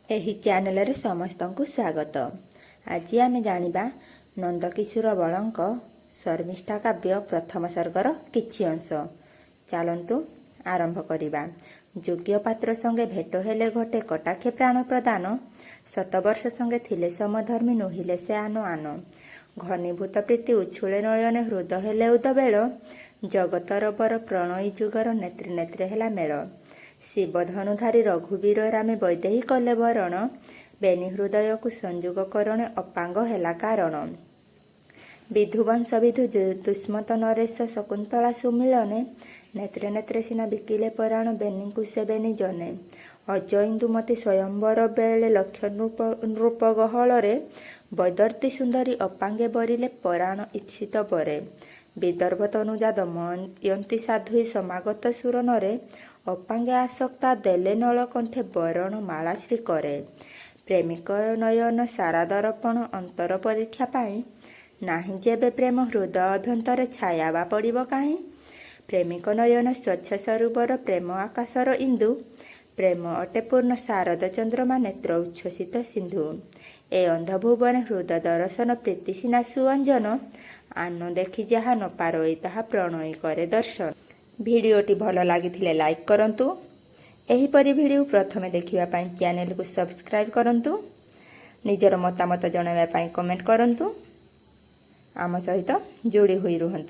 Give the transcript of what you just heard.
ଏହି ଚ୍ୟାନେଲରେ ସମସ୍ତଙ୍କୁ ସ୍ୱାଗତ। ଆଜି ଆମେ ଜାଣିବା ନନ୍ଦକିଶୋର ବଳଙ୍କ ଶର୍ମିଷ୍ଠା କାବ୍ୟ ପ୍ରଥମ ସର୍ଗର କିଛି ଅଂଶ। ଚାଲନ୍ତୁ ଆରମ୍ଭ କରିବା। ଯୋଗ୍ୟ ପାତ୍ର ସଙ୍ଗେ ଭେଟ ହେଲେ ଘଟେ କଟାକ୍ଷେ ପ୍ରାଣ ପ୍ରଦାନ। ଶତବର୍ଷ ସଙ୍ଗେ ଥିଲେ ସମଧର୍ମୀ ନୋହିଲେ ସେ ଆନ ଆନ। ଘନୀଭୂତ ପ୍ରୀତି ଉଛୁଳେ ନୟନେ ହୃଦ ହେଲେ ଉଦବେଳ। ଜଗତର ବର ପ୍ରଣୟୀ ଯୁଗର ନେତ୍ରେ ନେତ୍ରେ ହେଲା ମେଳ। ଶିବଧନୁଧାରୀ ରଘୁବୀର ରାମେ ବୈଦେହୀ କଲେ ବରଣ। ବେନି ହୃଦୟକୁ ସଂଯୋଗ କରଣେ ଅପାଙ୍ଗ ହେଲା କାରଣ। ବିଧୁବଂଶ ବିଧୁ ଦୁଷ୍ମତ ନରେଶ ଶକୁନ୍ତଳା ସୁମିଳନେ। ନେତ୍ରେ ନେତ୍ରେ ସିନା ବିକିଲେ ପରାଣ ବେନିଙ୍କୁ ସେ ବେନି ଜନେ। ଅଜ ଇନ୍ଦୁମତୀ ସ୍ୱୟଂବର ବେଳେ ଲକ୍ଷ ନୃପ ଗହଳରେ। ବୈଦର୍ତ୍ତୀ ସୁନ୍ଦରୀ ଅପାଙ୍ଗେ ବରିଲେ ପରାଣ ଇପ୍ସିତ ବରେ। ବିଦର୍ଭ ତନୁଜା ଦମୟନ୍ତୀ ସାଧ୍ୱୀ ସମାଗତ ସୁରନରେ। ଅପାଙ୍ଗେ ଆସକ୍ତା ଦେଲେ ନଳକଣ୍ଠେ ବରଣ ମାଳାଶ୍ରୀ କରେ। ପ୍ରେମିକ ନୟନ ସାରା ଦର୍ପଣ ଅନ୍ତର ପରୀକ୍ଷା ପାଇଁ। ନାହିଁ ଯେବେ ପ୍ରେମ ହୃଦୟ ଅଭ୍ୟନ୍ତରେ ଛାୟା ବା ପଡ଼ିବ କାହିଁ। ପ୍ରେମିକ ନୟନ ସ୍ୱଚ୍ଛ ସରୋବର ପ୍ରେମ ଆକାଶର ଇନ୍ଦୁ। ପ୍ରେମ ଅଟେ ପୂର୍ଣ୍ଣ ଶାରଦ ଚନ୍ଦ୍ରମା ନେତ୍ର ଉଚ୍ଛ୍ୱସିତ ସିନ୍ଧୁ। ଏ ଅନ୍ଧ ଭୁବନେ ହୃଦ ଦର୍ଶନ ପ୍ରୀତି ସିନା ସୁଅଞ୍ଜନ। ଆନ ଦେଖି ଯାହା ନ ପାରଇ ତାହା ପ୍ରଣୟୀ କରେ ଦର୍ଶନ। ଭିଡ଼ିଓଟି ଭଲ ଲାଗିଥିଲେ ଲାଇକ୍ କରନ୍ତୁ। ଏହିପରି ଭିଡ଼ିଓ ପ୍ରଥମେ ଦେଖିବା ପାଇଁ ଚ୍ୟାନେଲକୁ ସବସ୍କ୍ରାଇବ୍ କରନ୍ତୁ। ନିଜର ମତାମତ ଜଣାଇବା ପାଇଁ କମେଣ୍ଟ କରନ୍ତୁ। ଆମ ସହିତ ଯୋଡ଼ି ହୋଇ ରୁହନ୍ତୁ।